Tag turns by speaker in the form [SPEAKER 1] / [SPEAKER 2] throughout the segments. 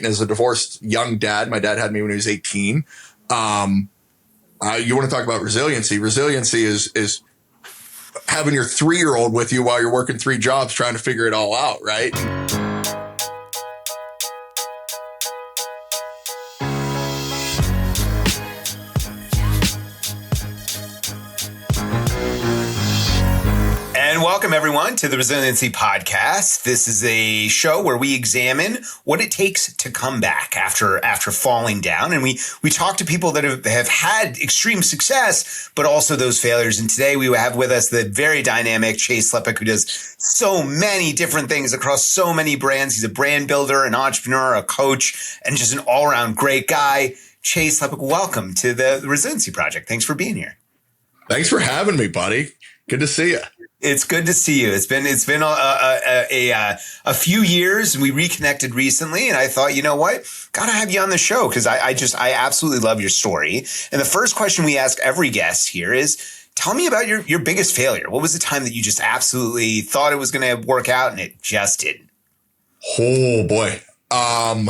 [SPEAKER 1] As a divorced young dad, my dad had me when he was 18. You want to talk about resiliency? Resiliency is having your 3-year-old with you while you're working 3 jobs, trying to figure it all out, right?
[SPEAKER 2] And welcome, everyone, to the Resiliency Podcast. This is a show where we examine what it takes to come back after falling down. And we talk to people that have had extreme success, but also those failures. And today we have with us the very dynamic Chase Slepak, who does so many different things across so many brands. He's a brand builder, an entrepreneur, a coach, and just an all-around great guy. Chase Slepak, welcome to the Resiliency Project. Thanks for being here.
[SPEAKER 1] Thanks for having me, buddy. Good to see you.
[SPEAKER 2] It's good to see you. It's been a few years. We reconnected recently, and I thought, you know what, gotta have you on the show because I absolutely love your story. And the first question we ask every guest here is, tell me about your biggest failure. What was the time that you just absolutely thought it was going to work out and it just didn't?
[SPEAKER 1] Oh boy, I'm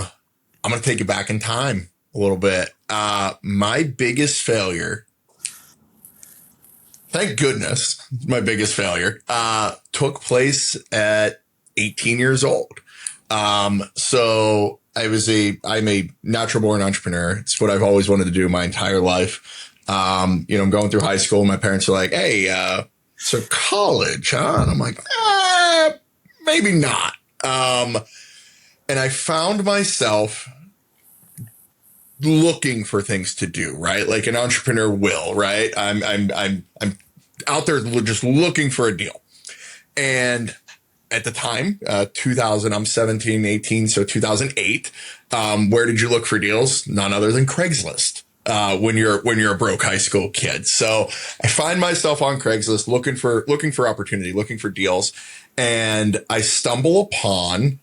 [SPEAKER 1] gonna take you back in time a little bit. My biggest failure. Thank goodness, my biggest failure took place at 18 years old. So I'm a natural born entrepreneur. It's what I've always wanted to do my entire life. I'm going through high school. My parents are like, "Hey, so college, huh?" And I'm like, maybe not. And I found myself looking for things to do, right? Like an entrepreneur will, right? I'm out there just looking for a deal. And at the time, 2000, I'm 17, 18. So 2008, where did you look for deals? None other than Craigslist. When you're a broke high school kid. So I find myself on Craigslist looking for opportunity, looking for deals. And I stumble upon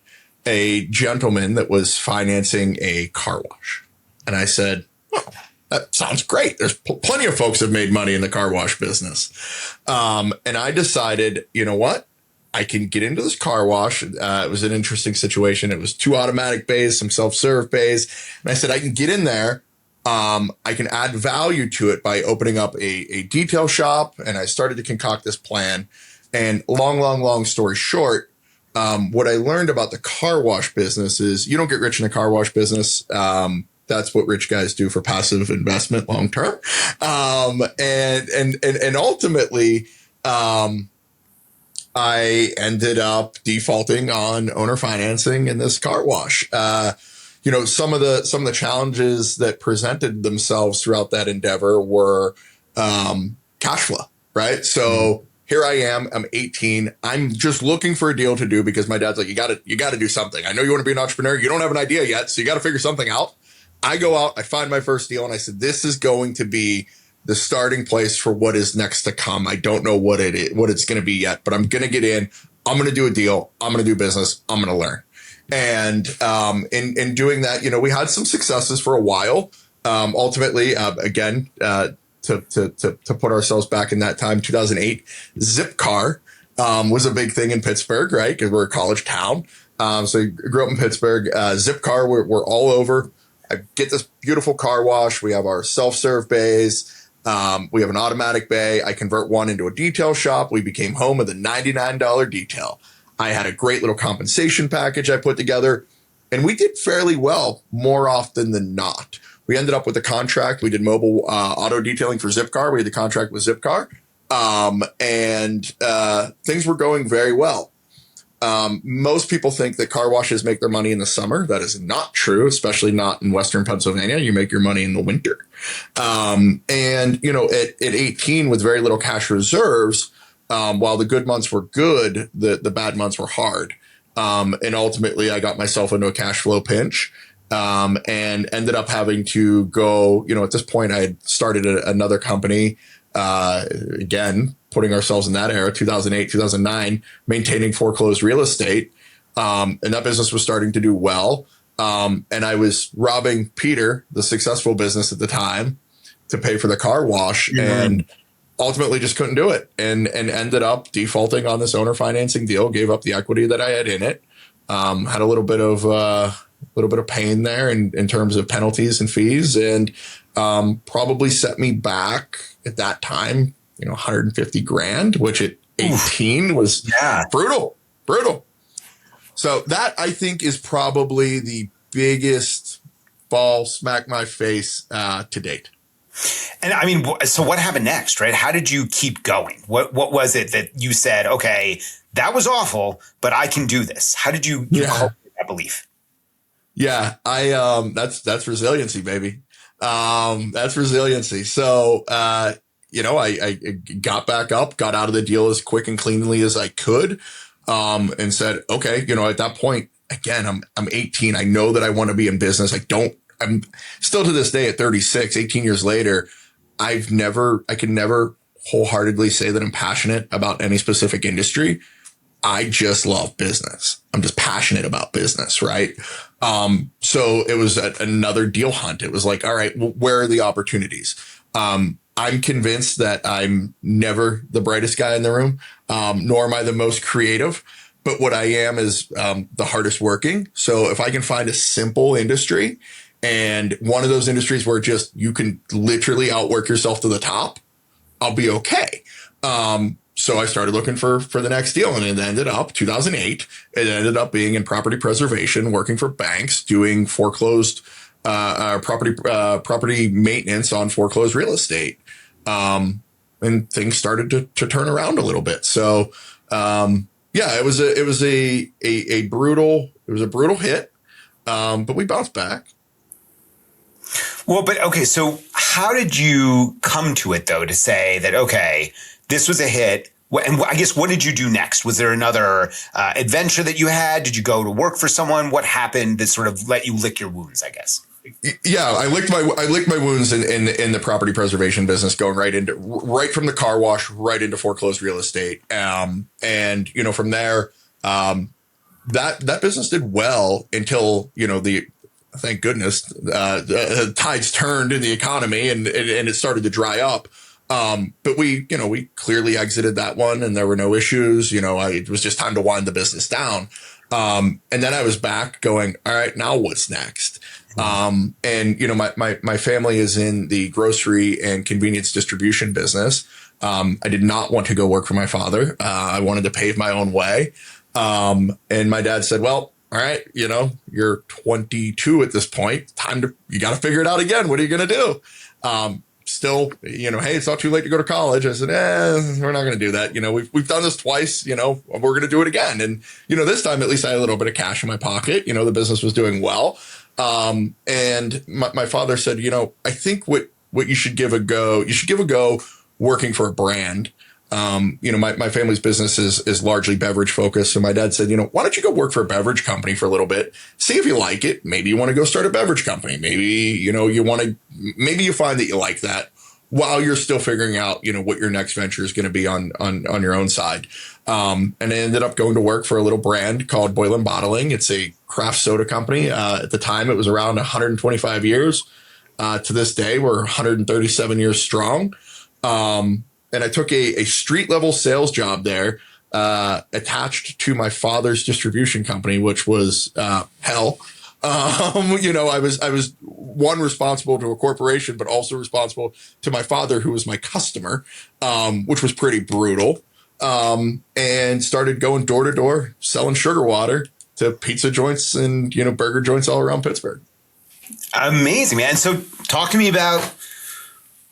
[SPEAKER 1] a gentleman that was financing a car wash. And I said, well, that sounds great. There's plenty of folks have made money in the car wash business. And I decided, you know what? I can get into this car wash. It was an interesting situation. It was 2 automatic bays, some self-serve bays. And I said, I can get in there. I can add value to it by opening up a detail shop. And I started to concoct this plan. And long story short, what I learned about the car wash business is you don't get rich in the car wash business. That's what rich guys do for passive investment long term. And ultimately, I ended up defaulting on owner financing in this car wash. Some of the challenges that presented themselves throughout that endeavor were cash flow, right? So here I am, I'm 18. I'm just looking for a deal to do because my dad's like, you gotta do something. I know you want to be an entrepreneur. You don't have an idea yet, so you got to figure something out. I go out, I find my first deal, and I said, this is going to be the starting place for what is next to come. I don't know what it's going to be yet, but I'm going to get in. I'm going to do a deal. I'm going to do business. I'm going to learn. And in doing that, we had some successes for a while. Ultimately, again, to put ourselves back in that time, 2008, Zipcar was a big thing in Pittsburgh, right? Because we're a college town. So I grew up in Pittsburgh. Zipcar, we're all over. I get this beautiful car wash. We have our self-serve bays. We have an automatic bay. I convert one into a detail shop. We became home of the $99 detail. I had a great little compensation package I put together, and we did fairly well more often than not. We ended up with a contract. We did mobile auto detailing for Zipcar. We had the contract with Zipcar, and things were going very well. Most people think that car washes make their money in the summer. That is not true, especially not in Western Pennsylvania. You make your money in the winter. And at 18 with very little cash reserves, while the good months were good, the bad months were hard. And ultimately I got myself into a cash flow pinch, and ended up having to go, at this point I had started another company, again, putting ourselves in that era, 2008, 2009, maintaining foreclosed real estate. And that business was starting to do well. And I was robbing Peter, the successful business at the time, to pay for the car wash, and ultimately just couldn't do it, and ended up defaulting on this owner financing deal, gave up the equity that I had in it, had a little bit of little bit of pain there in terms of penalties and fees, and probably set me back at that time, 150 grand, which at 18 was brutal. So that, I think, is probably the biggest ball smack my face to date.
[SPEAKER 2] And I mean, so what happened next, right? How did you keep going? What was it that you said, okay, that was awful, but I can do this? How did you cultivate that belief?
[SPEAKER 1] Yeah, that's resiliency, baby. That's resiliency. So, I got back up, got out of the deal as quick and cleanly as I could, and said, okay, at that point, again, I'm 18. I know that I want to be in business. I'm still to this day at 36, 18 years later, I can never wholeheartedly say that I'm passionate about any specific industry. I just love business. I'm just passionate about business. Right. So it was another deal hunt. It was like, all right, well, where are the opportunities? I'm convinced that I'm never the brightest guy in the room, nor am I the most creative. But what I am is the hardest working. So if I can find a simple industry, and one of those industries where just you can literally outwork yourself to the top, I'll be okay. So I started looking for the next deal, and it ended up 2008. It ended up being in property preservation, working for banks, doing foreclosed property maintenance on foreclosed real estate. And things started to turn around a little bit. So it was a brutal hit, but we bounced back.
[SPEAKER 2] Well, but okay, so how did you come to it, though, to say that, okay, this was a hit? And I guess, what did you do next? Was there another adventure that you had? Did you go to work for someone? What happened that sort of let you lick your wounds, I guess?
[SPEAKER 1] Yeah, I licked my wounds in the property preservation business, going right from the car wash right into foreclosed real estate. And from there, that business did well until thank goodness the tides turned in the economy and it started to dry up. But we clearly exited that one, and there were no issues. It was just time to wind the business down. And then I was back going, all right, now what's next? And my family is in the grocery and convenience distribution business. I did not want to go work for my father. I wanted to pave my own way. And my dad said, well, all right, you're 22 at this point. You got to figure it out again. What are you going to do? Still, hey, it's not too late to go to college. I said, we're not going to do that. We've done this twice, we're going to do it again. And, this time, at least I had a little bit of cash in my pocket. The business was doing well. And my father said, I think what you should give a go working for a brand. My family's business is largely beverage focused. So my dad said, why don't you go work for a beverage company for a little bit, see if you like it. Maybe you want to go start a beverage company. Maybe, maybe you find that you like that while you're still figuring out, what your next venture is going to be on your own side. And I ended up going to work for a little brand called Boylan Bottling. It's a craft soda company. At the time, it was around 125 years. To this day, we're 137 years strong. And I took a street level sales job there, attached to my father's distribution company, which was hell. I was one responsible to a corporation, but also responsible to my father, who was my customer, which was pretty brutal. And started going door to door, selling sugar water to pizza joints and burger joints all around Pittsburgh.
[SPEAKER 2] Amazing, man. So talk to me about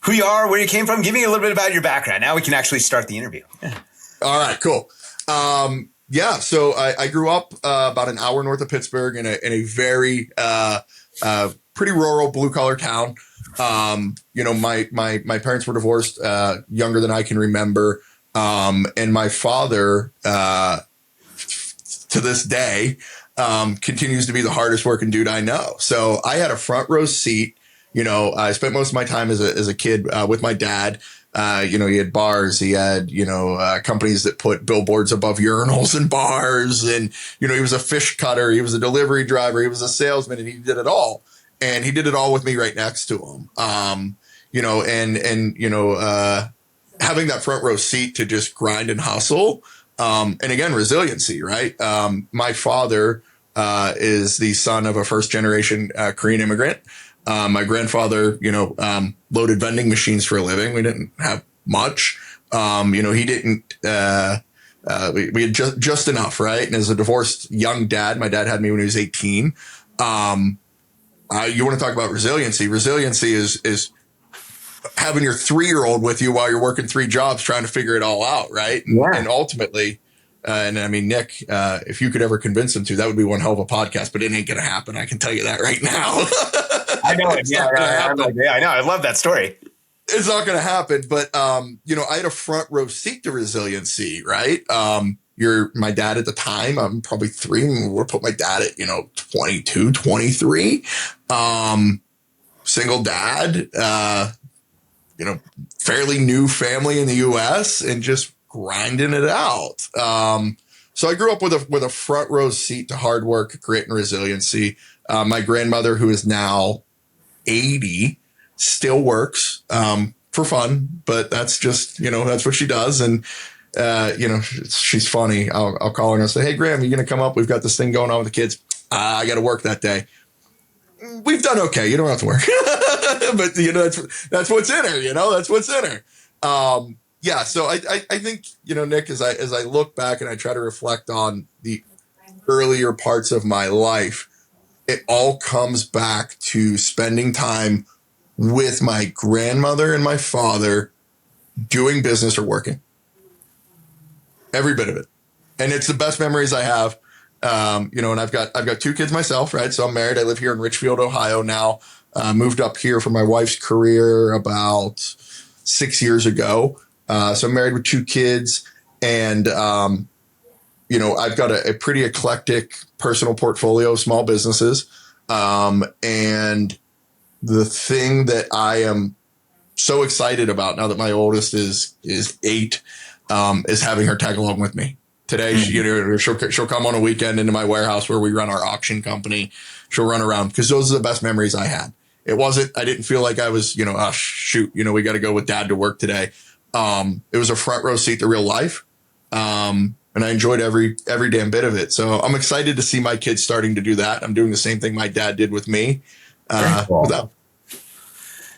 [SPEAKER 2] who you are, where you came from. Give me a little bit about your background. Now we can actually start the interview.
[SPEAKER 1] All right, cool. So I grew up about an hour north of Pittsburgh in a very pretty rural blue collar town. My parents were divorced younger than I can remember, and my father to this day continues to be the hardest working dude I know. So I had a front row seat. I spent most of my time as a kid with my dad. He had bars. He had, companies that put billboards above urinals in bars. And, he was a fish cutter. He was a delivery driver. He was a salesman, and he did it all. And he did it all with me right next to him. Having that front row seat to just grind and hustle. And again, resiliency, right? My father is the son of a first generation Korean immigrant. My grandfather, loaded vending machines for a living. We didn't have much. He didn't. We had just enough, right? And as a divorced young dad, my dad had me when he was 18. You want to talk about resiliency? Resiliency is having your 3-year-old with you while you're working 3 jobs, trying to figure it all out, right? And ultimately, and I mean, Nick, if you could ever convince him to, that would be one hell of a podcast, but it ain't going to happen. I can tell you that right now.
[SPEAKER 2] I know it. Yeah, I know. I love that story.
[SPEAKER 1] It's not going to happen. But, I had a front row seat to resiliency, right? My dad at the time, I'm probably 3, and we'll put my dad at, 22, 23, single dad, fairly new family in the US and just grinding it out. So I grew up with a front row seat to hard work, grit, and resiliency. My grandmother, who is now 80, still works for fun, but that's just, that's what she does. And, she's funny. I'll call her and I'll say, "Hey, Graham, you going to come up? We've got this thing going on with the kids. I got to work that day." We've done okay. You don't have to work. But, that's what's in her, that's what's in her. So I think, Nick, as I look back and I try to reflect on the earlier parts of my life, it all comes back to spending time with my grandmother and my father doing business or working. Every bit of it. And it's the best memories I have. And I've got 2 kids myself, right? So I'm married. I live here in Richfield, Ohio now. Moved up here for my wife's career about 6 years ago. So I'm married with 2 kids, and I've got a pretty eclectic personal portfolio of small businesses. And the thing that I am so excited about now that my oldest is 8, is having her tag along with me. Today, she'll come on a weekend into my warehouse where we run our auction company. She'll run around because those are the best memories I had. I didn't feel like I was, we got to go with dad to work today. It was a front row seat to real life. And I enjoyed every damn bit of it. So I'm excited to see my kids starting to do that. I'm doing the same thing my dad did with me.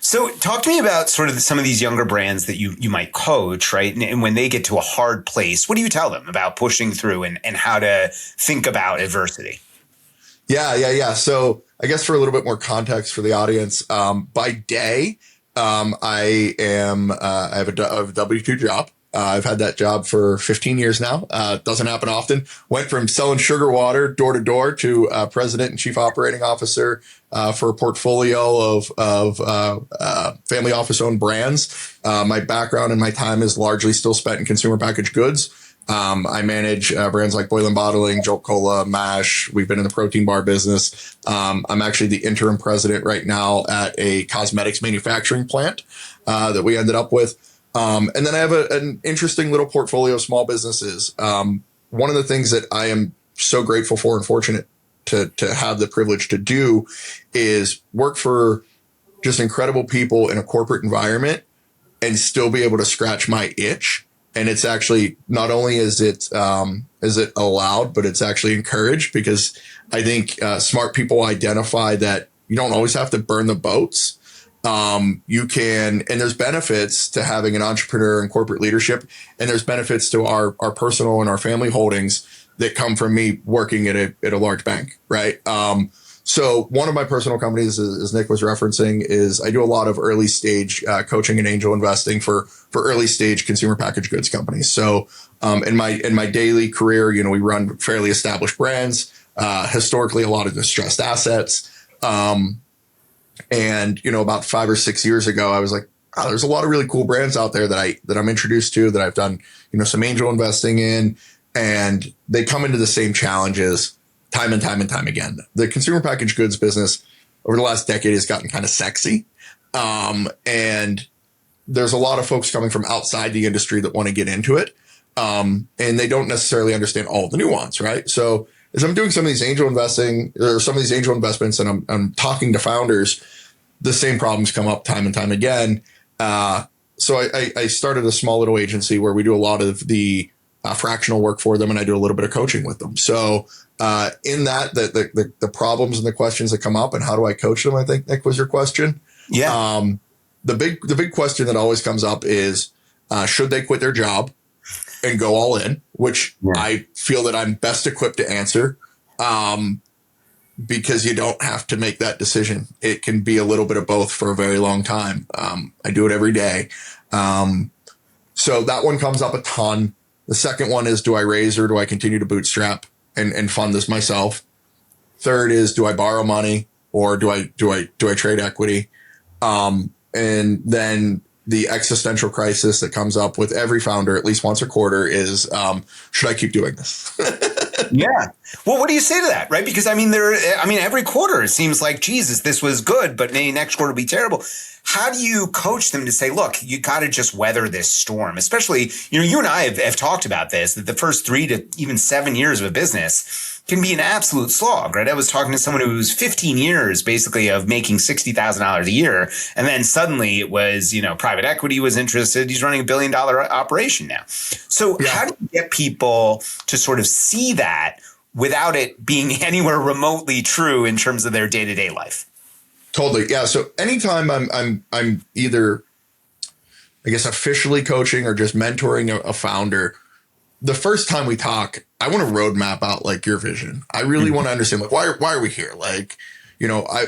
[SPEAKER 2] So talk to me about sort of some of these younger brands that you might coach, right? And when they get to a hard place, what do you tell them about pushing through and how to think about adversity?
[SPEAKER 1] Yeah. So I guess for a little bit more context for the audience, by day, I have a W-2 job. I've had that job for 15 years now. Doesn't happen often. Went from selling sugar water door to door to president and chief operating officer for a portfolio of family office owned brands. My background and my time is largely still spent in consumer packaged goods. I manage brands like Boylan Bottling, Jolt Cola, MASH. We've been in the protein bar business. I'm actually the interim president right now at a cosmetics manufacturing plant that we ended up with. And then I have an interesting little portfolio of small businesses. One of the things that I am so grateful for and fortunate to have the privilege to do is work for just incredible people in a corporate environment and still be able to scratch my itch. And it's actually not only is it allowed, but it's actually encouraged, because I think smart people identify that you don't always have to burn the boats. You can, and there's benefits to having an entrepreneur and corporate leadership, and there's benefits to our personal and our family holdings that come from me working at a large bank, right? So one of my personal companies, as Nick was referencing, is I do a lot of early stage coaching and angel investing for early stage consumer packaged goods companies. So in my daily career, we run fairly established brands, historically a lot of distressed assets. And about 5 or 6 years ago, I was like, oh, there's a lot of really cool brands out there that I'm introduced to, that I've done, some angel investing in, and they come into the same challenges time and time again. The consumer packaged goods business over the last decade has gotten kind of sexy. And there's a lot of folks coming from outside the industry that want to get into it. And they don't necessarily understand all of the nuance, right? So as I'm doing some of these angel investing or some of these angel investments, and I'm talking to founders, the same problems come up time and time again. So I started a small little agency where we do a lot of the fractional work for them, and I do a little bit of coaching with them. So in that, the problems and the questions that come up and how do I coach them, I think, Nick, was your question.
[SPEAKER 2] Yeah.
[SPEAKER 1] The big question that always comes up is, should they quit their job and go all in, which I feel that I'm best equipped to answer, because you don't have to make that decision. It can be a little bit of both for a very long time. I do it every day. So that one comes up a ton. The second one is, do I raise or do I continue to bootstrap and fund this myself? Third is, do I borrow money or do I trade equity? And then the existential crisis that comes up with every founder at least once a quarter is, should I keep doing this?
[SPEAKER 2] Yeah. Well, what do you say to that? Right. Because every quarter it seems like, Jesus, this was good, but maybe next quarter will be terrible. How do you coach them to say, look, you got to just weather this storm? Especially, you and I have talked about this, that the first 3 to even 7 years of a business can be an absolute slog, right? I was talking to someone who was 15 years basically of making $60,000 a year. And then suddenly it was, private equity was interested. He's running $1 billion operation now. So how do you get people to sort of see that without it being anywhere remotely true in terms of their day-to-day life?
[SPEAKER 1] Totally. Yeah. So anytime I'm either, I guess, officially coaching or just mentoring a founder, the first time we talk, I want to roadmap out like your vision. I really want to understand, like, why are we here? Like,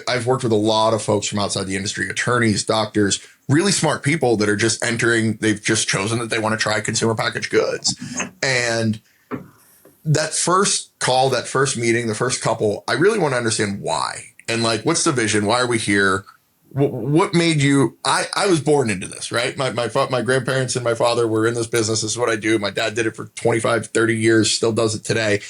[SPEAKER 1] I've worked with a lot of folks from outside the industry, attorneys, doctors, really smart people that are just entering. They've just chosen that they want to try consumer packaged goods. And that first call, that first meeting, the first couple, I really want to understand why. And like, what's the vision? Why are we here? What made you? I was born into this, right? My grandparents and my father were in this business. This is what I do. My dad did it for 25, 30 years, still does it today.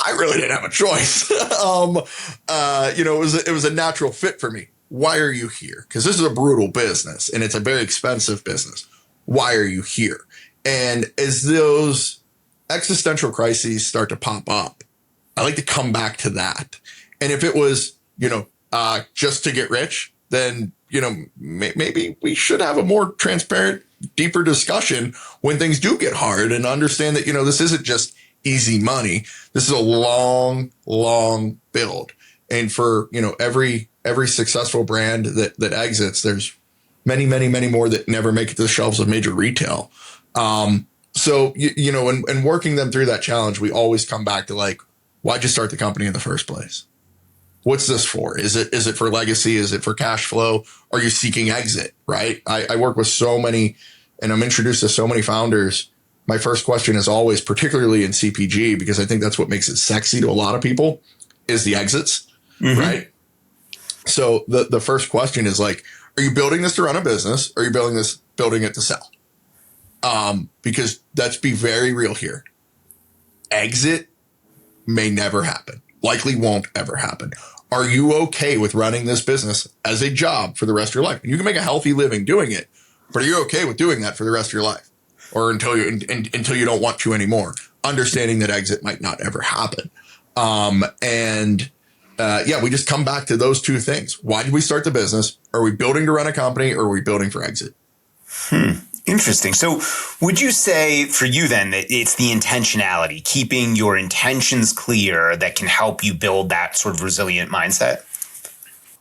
[SPEAKER 1] I really didn't have a choice. It was a natural fit for me. Why are you here? Because this is a brutal business and it's a very expensive business. Why are you here? And as those existential crises start to pop up, I like to come back to that. And if it was, just to get rich, then, maybe we should have a more transparent, deeper discussion when things do get hard and understand that, this isn't just easy money. This is a long, long build. And for, every successful brand that exits, there's many, many, many more that never make it to the shelves of major retail. So, and working them through that challenge, we always come back to like, why'd you start the company in the first place? What's this for? Is it for legacy? Is it for cash flow? Are you seeking exit? Right. I work with so many, and I'm introduced to so many founders. My first question is always, particularly in CPG, because I think that's what makes it sexy to a lot of people, is the exits. Mm-hmm. Right. So the first question is like, are you building this to run a business? Or are you building it to sell? Because let's be very real here. Exit may never happen. Likely won't ever happen. Are you okay with running this business as a job for the rest of your life? And you can make a healthy living doing it, but are you okay with doing that for the rest of your life, or until you don't want to anymore? Understanding that exit might not ever happen. We just come back to those two things. Why did we start the business? Are we building to run a company, or are we building for exit?
[SPEAKER 2] Interesting. So would you say for you then that it's the intentionality, keeping your intentions clear, that can help you build that sort of resilient mindset?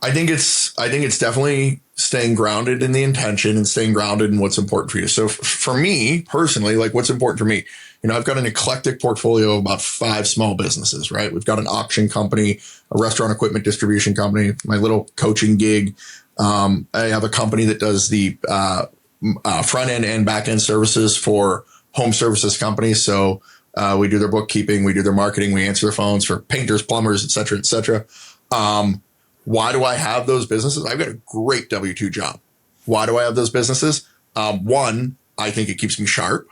[SPEAKER 1] I think it's definitely staying grounded in the intention and staying grounded in what's important for you. So for me personally, like what's important for me, I've got an eclectic portfolio of about 5 small businesses, right? We've got an auction company, a restaurant equipment distribution company, my little coaching gig. I have a company that does the front end and back end services for home services companies. So we do their bookkeeping, we do their marketing, we answer their phones for painters, plumbers, et cetera, et cetera. Why do I have those businesses? I've got a great W-2 job. Why do I have those businesses? 1, I think it keeps me sharp.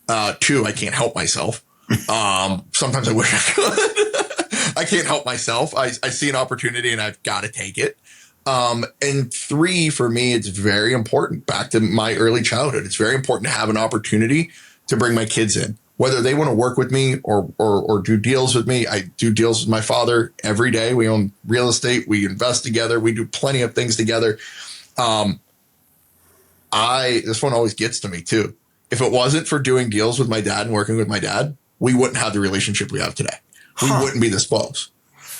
[SPEAKER 1] 2, I can't help myself. Sometimes I wish I could. I can't help myself. I see an opportunity and I've got to take it. And 3, for me, it's very important. Back to my early childhood, it's very important to have an opportunity to bring my kids in, whether they want to work with me or do deals with me. I do deals with my father every day. We own real estate. We invest together. We do plenty of things together. This one always gets to me too. if it wasn't for doing deals with my dad and working with my dad, we wouldn't have the relationship we have today. We wouldn't be this close.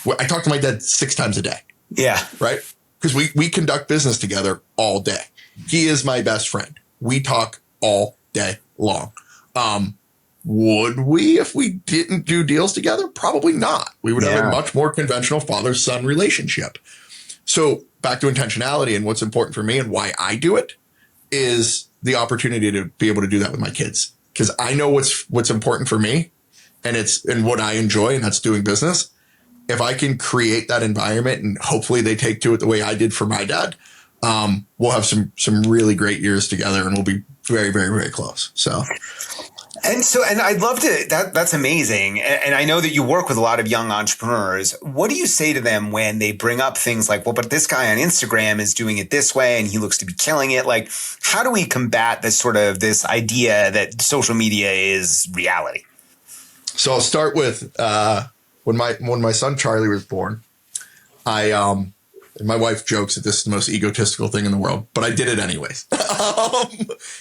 [SPEAKER 1] I talk to my dad 6 times a day.
[SPEAKER 2] Yeah.
[SPEAKER 1] Right. Because we conduct business together all day. He is my best friend. We talk all day long. Would we if we didn't do deals together? Probably not. We would have a much more conventional father-son relationship. So back to intentionality, and what's important for me and why I do it is the opportunity to be able to do that with my kids. Because I know what's important for me, and what I enjoy, and that's doing business. If I can create that environment and hopefully they take to it the way I did for my dad, we'll have some really great years together, and we'll be very, very, very close. So.
[SPEAKER 2] And I'd love to, that's amazing. And I know that you work with a lot of young entrepreneurs. What do you say to them when they bring up things like, well, but this guy on Instagram is doing it this way and he looks to be killing it? Like, how do we combat this idea that social media is reality?
[SPEAKER 1] So I'll start with, when my son Charlie was born, and my wife jokes that this is the most egotistical thing in the world, but I did it anyways.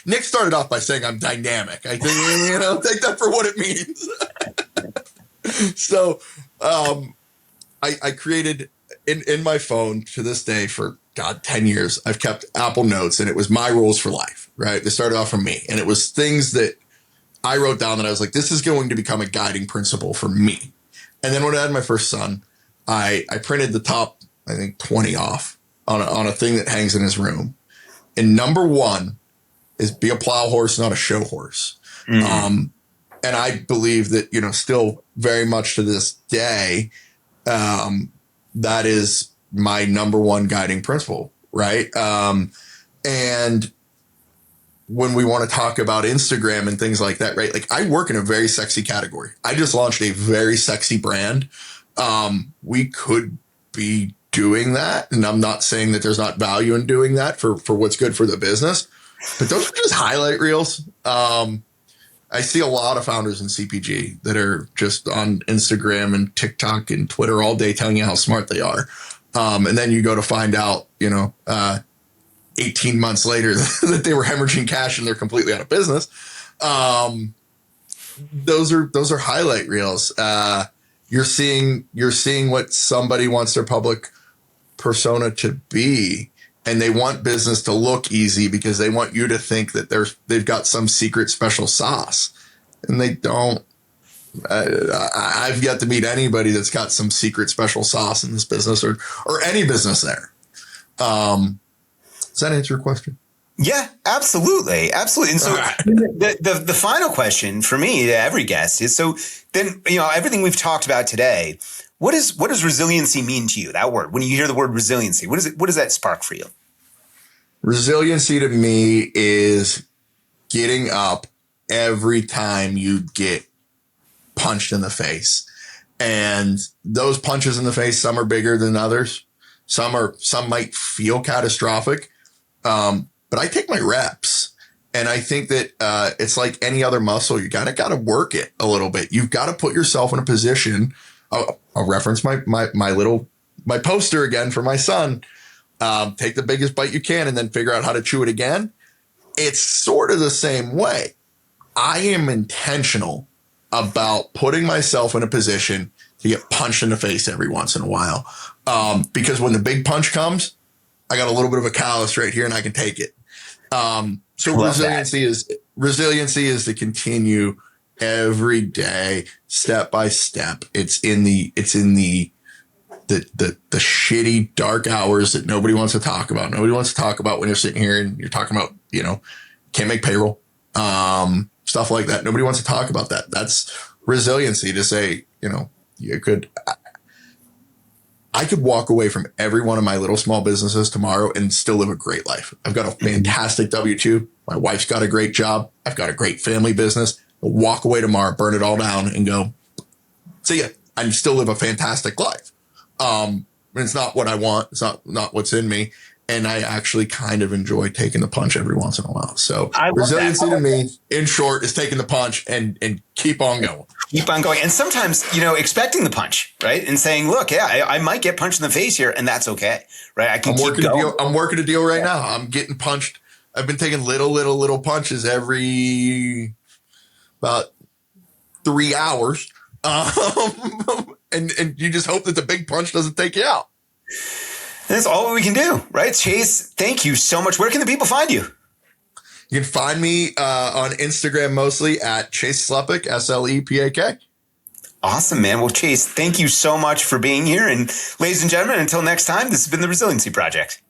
[SPEAKER 1] Nick started off by saying I'm dynamic. I think, take that for what it means. So I created in my phone to this day for 10 years, I've kept Apple Notes, and it was my rules for life, right? They started off from me, and it was things that I wrote down that I was like, this is going to become a guiding principle for me. And then when I had my first son, I printed the top, I think 20 off on a thing that hangs in his room. And number 1 is be a plow horse, not a show horse. Mm-hmm. And I believe that, still very much to this day, that is my number 1 guiding principle. Right. And when we want to talk about Instagram and things like that, right? Like, I work in a very sexy category. I just launched a very sexy brand. We could be doing that. And I'm not saying that there's not value in doing that for what's good for the business, but those are just highlight reels. I see a lot of founders in CPG that are just on Instagram and TikTok and Twitter all day telling you how smart they are. And then you go to find out, 18 months later that they were hemorrhaging cash and they're completely out of business. Those are highlight reels. You're seeing what somebody wants their public persona to be, and they want business to look easy because they want you to think that they've got some secret special sauce, and they don't. I've yet to meet anybody that's got some secret special sauce in this business or any business there. Does that answer your question?
[SPEAKER 2] Yeah, absolutely. Absolutely. And so the final question for me to every guest is, so then, everything we've talked about today, what does resiliency mean to you? That word, when you hear the word resiliency, what does that spark for you?
[SPEAKER 1] Resiliency to me is getting up every time you get punched in the face. And those punches in the face, some are bigger than others. Some might feel catastrophic. But I take my reps, and I think that it's like any other muscle. You gotta work it a little bit. You've got to put yourself in a position. I'll reference my poster again for my son. Take the biggest bite you can, and then figure out how to chew it again. It's sort of the same way. I am intentional about putting myself in a position to get punched in the face every once in a while, because when the big punch comes, I got a little bit of a callus right here, and I can take it. So resiliency is to continue every day, step by step. It's in the shitty dark hours that nobody wants to talk about. Nobody wants to talk about when you're sitting here and you're talking about, can't make payroll, stuff like that. Nobody wants to talk about that. That's resiliency, to say, I could walk away from every one of my little small businesses tomorrow and still live a great life. I've got a fantastic W-2. My wife's got a great job. I've got a great family business. I'll walk away tomorrow, burn it all down, and go, see ya. I still live a fantastic life. It's not what I want. It's not what's in me. And I actually kind of enjoy taking the punch every once in a while. So resiliency to me, in short, is taking the punch and keep on going.
[SPEAKER 2] Keep on going. And sometimes, expecting the punch, right? And saying, look, I might get punched in the face here, and that's okay, right?
[SPEAKER 1] I'm working a deal right now. I'm getting punched I've been taking little punches every about 3 hours. And you just hope that the big punch doesn't take you out.
[SPEAKER 2] That's all we can do, right? Chase, thank you so much. Where can the people find you?
[SPEAKER 1] You can find me on Instagram mostly at Chase Slepak, Slepak.
[SPEAKER 2] Awesome, man. Well, Chase, thank you so much for being here. And ladies and gentlemen, until next time, this has been the Resiliency Project.